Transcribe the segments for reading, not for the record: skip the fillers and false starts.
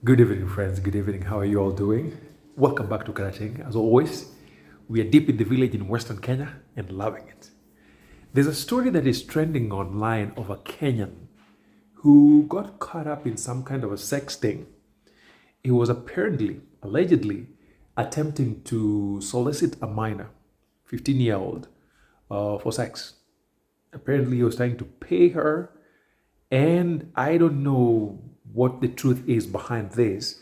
Good evening, friends. Good evening. How are you all doing? Welcome back to Karating. As always, we are deep in the village in Western Kenya and loving it. There's a story that is trending online of a Kenyan who got caught up in some kind of a sex thing. He was allegedly, attempting to solicit a minor, 15-year-old, for sex. Apparently, he was trying to pay her, and I don't know what the truth is behind this,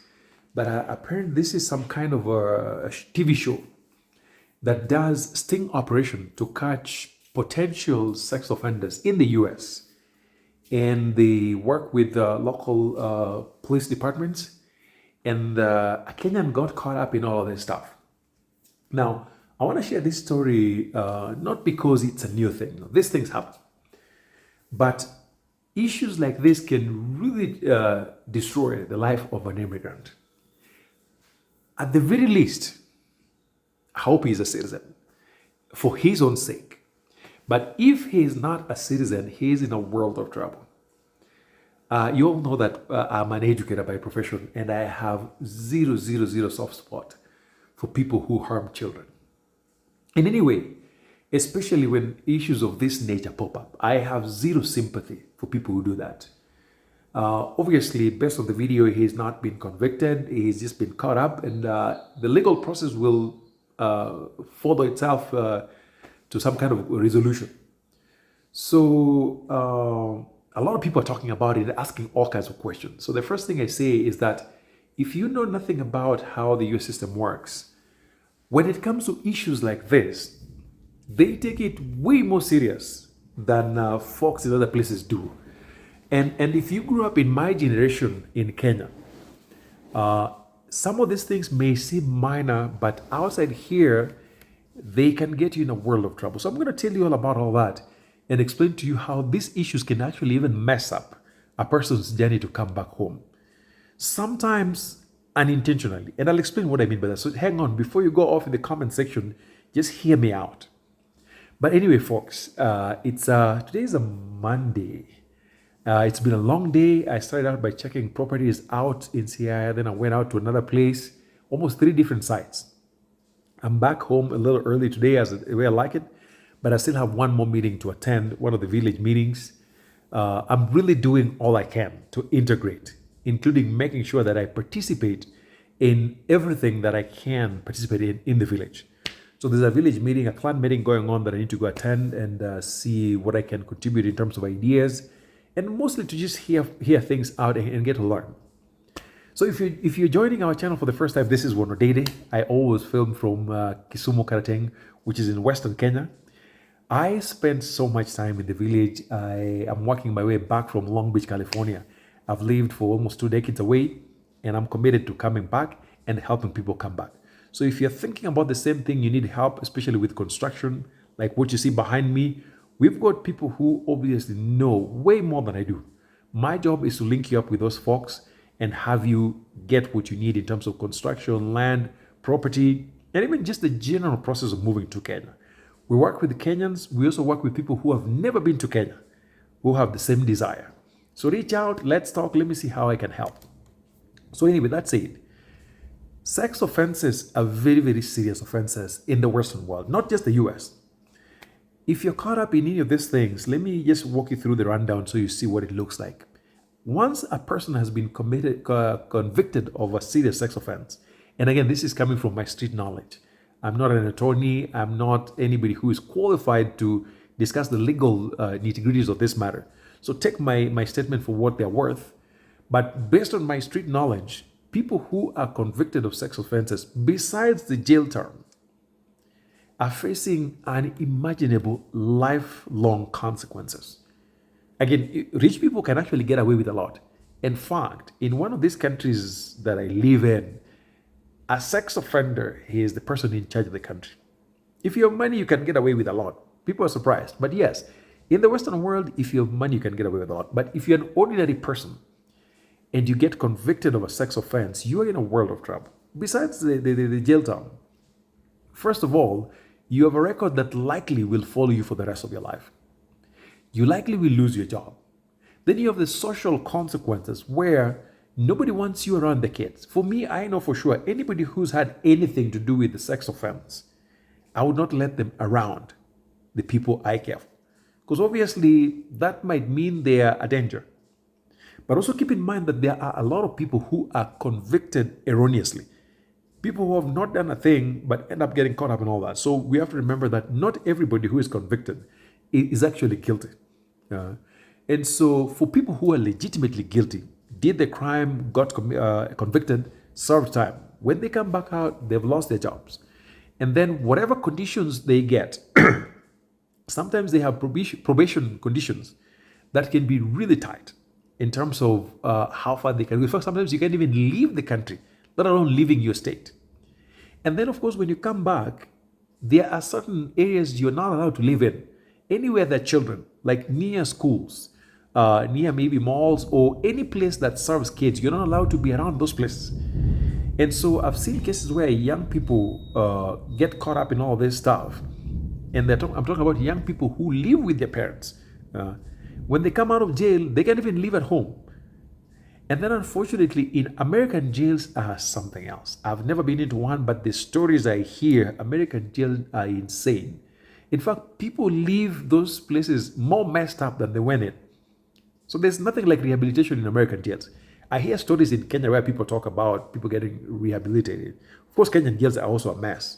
but apparently this is some kind of a TV show that does sting operation to catch potential sex offenders in the US. And they work with local police departments. And a Kenyan got caught up in all of this stuff. Now, I want to share this story not because it's a new thing. No, these things happen. But issues like this can really destroy the life of an immigrant. At the very least, I hope he's a citizen for his own sake. But if he is not a citizen, he is in a world of trouble. You all know that I'm an educator by profession, and I have zero soft spot for people who harm children. In any way, especially when issues of this nature pop up, I have zero sympathy for people who do that. Obviously, based on the video, he's not been convicted. He's just been caught up, and the legal process will follow itself to some kind of resolution. So a lot of people are talking about it, asking all kinds of questions. So the first thing I say is that if you know nothing about how the US system works, when it comes to issues like this, they take it way more serious than folks in other places do. And if you grew up in my generation in Kenya, some of these things may seem minor, but outside here, they can get you in a world of trouble. So I'm going to tell you all about all that and explain to you how these issues can actually even mess up a person's journey to come back home. Sometimes unintentionally. And I'll explain what I mean by that. So hang on, before you go off in the comment section, just hear me out. But anyway, folks, today is a Monday. It's been a long day. I started out by checking properties out in CI, then I went out to another place, almost 3 different sites. I'm back home a little early today as the way I like it, but I still have one more meeting to attend, one of the village meetings. I'm really doing all I can to integrate, including making sure that I participate in everything that I can participate in the village. So there's a village meeting, a clan meeting going on that I need to go attend and see what I can contribute in terms of ideas, and mostly to just hear things out and get to learn. So if you're joining our channel for the first time, this is Wonodede. I always film from Kisumu, Karateng, which is in Western Kenya. I spent so much time in the village. I am working my way back from Long Beach, California. I've lived for almost 2 decades away, and I'm committed to coming back and helping people come back. So if you're thinking about the same thing, you need help, especially with construction, like what you see behind me, we've got people who obviously know way more than I do. My job is to link you up with those folks and have you get what you need in terms of construction, land, property, and even just the general process of moving to Kenya. We work with the Kenyans. We also work with people who have never been to Kenya, who have the same desire. So reach out, let's talk, let me see how I can help. So anyway, that's it. Sex offenses are very serious offenses in the Western world, not just the US. If you're caught up in any of these things, let me just walk you through the rundown so you see what it looks like. Once a person has been convicted of a serious sex offense, and again, this is coming from my street knowledge. I'm not an attorney. I'm not anybody who is qualified to discuss the legal nitty-gritties of this matter. So take my statement for what they're worth. But based on my street knowledge, people who are convicted of sex offenses, besides the jail term, are facing unimaginable lifelong consequences. Again, rich people can actually get away with a lot. In fact, in one of these countries that I live in, a sex offender is the person in charge of the country. If you have money, you can get away with a lot. People are surprised. But yes, in the Western world, if you have money, you can get away with a lot. But if you're an ordinary person and you get convicted of a sex offense, you are in a world of trouble. Besides the jail term, first of all, you have a record that likely will follow you for the rest of your life. You likely will lose your job. Then you have the social consequences where Nobody wants you around the kids. For me, I know for sure anybody who's had anything to do with the sex offense, I would not let them around the people I care for. Because obviously that might mean they are a danger. But also keep in mind that there are a lot of people who are convicted erroneously. People who have not done a thing but end up getting caught up in all that. So we have to remember that not everybody who is convicted is actually guilty. And so for people who are legitimately guilty, did the crime, got convicted, served time. When they come back out, they've lost their jobs. And then whatever conditions they get, sometimes they have probation conditions that can be really tight in terms of how far they can go. In fact, sometimes you can't even leave the country, let alone leaving your state. And then, of course, when you come back, there are certain areas you're not allowed to live in. Anywhere that children, like near schools, near maybe malls, or any place that serves kids, you're not allowed to be around those places. And so I've seen cases where young people get caught up in all this stuff. And I'm talking about young people who live with their parents. When they come out of jail, they can't even live at home. And then unfortunately, in American jails are something else. I've never been into one, but the stories I hear, American jails are insane. In fact, people leave those places more messed up than they went in. So there's nothing like rehabilitation in American jails. I hear stories in Kenya where people talk about people getting rehabilitated. Of course, Kenyan jails are also a mess,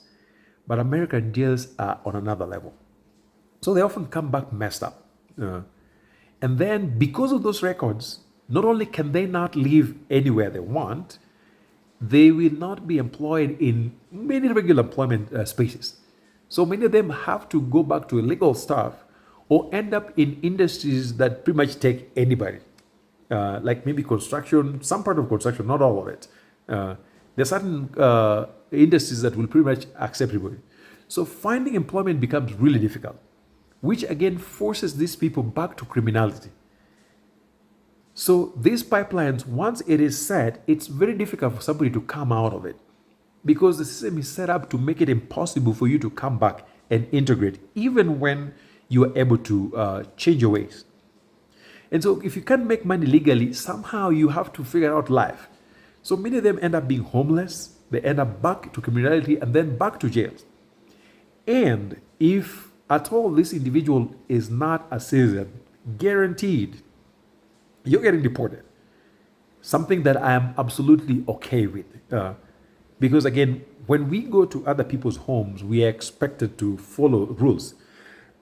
but American jails are on another level. So they often come back messed up. And then because of those records, not only can they not live anywhere they want, they will not be employed in many regular employment spaces. So many of them have to go back to illegal stuff or end up in industries that pretty much take anybody. Like maybe construction, some part of construction, not all of it. There are certain industries that will pretty much accept everybody. So finding employment becomes really difficult, which again forces these people back to criminality. So these pipelines, once it is set, it's very difficult for somebody to come out of it because the system is set up to make it impossible for you to come back and integrate, even when you are able to change your ways. And so if you can't make money legally, somehow you have to figure out life. So many of them end up being homeless, they end up back to criminality and then back to jails. And if at all this individual is not a citizen, guaranteed, you're getting deported. Something that I am absolutely okay with. Because again, when we go to other people's homes, we are expected to follow rules.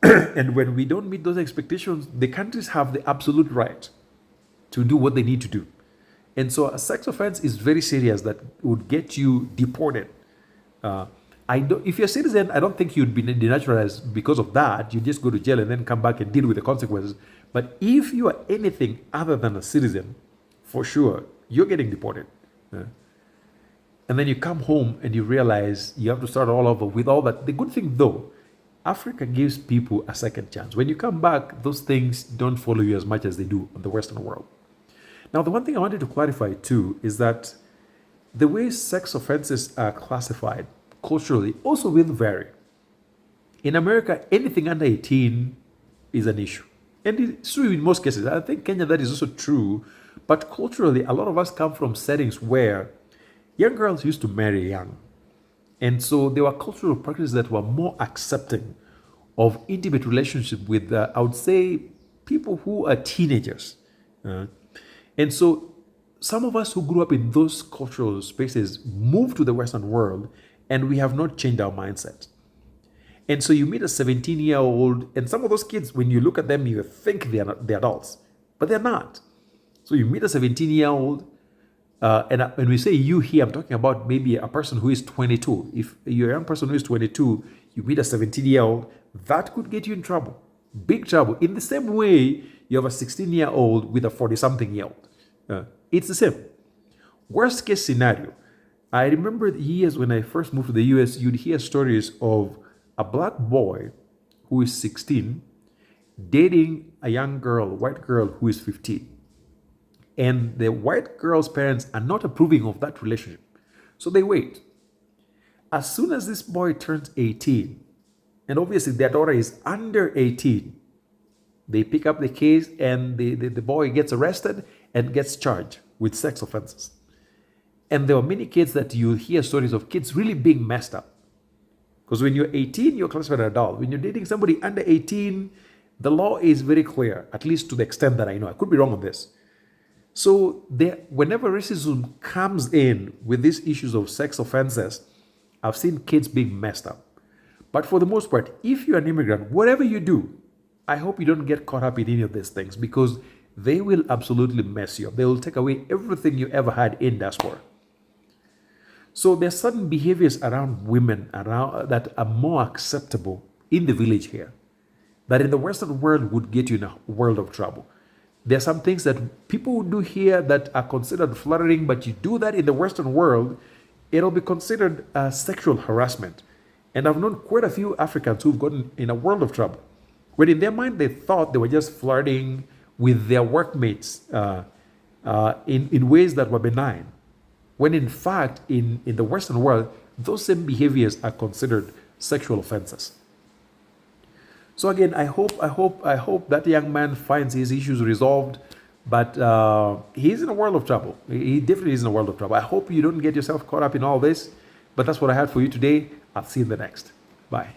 And when we don't meet those expectations, the countries have the absolute right to do what they need to do. And so a sex offense is very serious that would get you deported. If you're a citizen, I don't think you'd be denaturalized because of that. You just go to jail and then come back and deal with the consequences. But if you are anything other than a citizen, for sure, you're getting deported. And then you come home and you realize you have to start all over with all that. The good thing though, Africa gives people a second chance. When you come back, those things don't follow you as much as they do in the Western world. Now, the one thing I wanted to clarify too is that the way sex offenses are classified culturally also will vary. In America, anything under 18 is an issue. And it's true in most cases. I think Kenya, that is also true. But culturally, a lot of us come from settings where young girls used to marry young. And so there were cultural practices that were more accepting of intimate relationship with, I would say, people who are teenagers. And so some of us who grew up in those cultural spaces moved to the Western world, and we have not changed our mindset. And so you meet a 17-year-old, and some of those kids, when you look at them, you think they're adults, but they're not. So you meet a 17-year-old, and when we say you here, I'm talking about maybe a person who is 22. If you're a young person who is 22, you meet a 17-year-old, that could get you in trouble, big trouble. In the same way, you have a 16-year-old with a 40-something-year-old. It's the same. Worst case scenario, I remember the years when I first moved to the US, you'd hear stories of a black boy who is 16 dating a young girl, white girl who is 15. And the white girl's parents are not approving of that relationship. So they wait. As soon as this boy turns 18, and obviously their daughter is under 18, they pick up the case and the boy gets arrested and gets charged with sex offenses. And there are many kids that you hear stories of kids really being messed up. Because when you're 18, you're classified as an adult. When you're dating somebody under 18, the law is very clear, at least to the extent that I know. I could be wrong on this. So whenever racism comes in with these issues of sex offenses, I've seen kids being messed up. But for the most part, if you're an immigrant, whatever you do, I hope you don't get caught up in any of these things, because they will absolutely mess you up. They will take away everything you ever had in diaspora. So there's certain behaviors around women that are more acceptable in the village here, that in the Western world would get you in a world of trouble. There are some things that people would do here that are considered flattering, but you do that in the Western world, it'll be considered sexual harassment. And I've known quite a few Africans who've gotten in a world of trouble, when in their mind they thought they were just flirting with their workmates in ways that were benign. When in fact, in the Western world, those same behaviors are considered sexual offenses. So again, I hope that young man finds his issues resolved, but he's in a world of trouble. He definitely is in a world of trouble. I hope you don't get yourself caught up in all this, but that's what I had for you today. I'll see you in the next. Bye.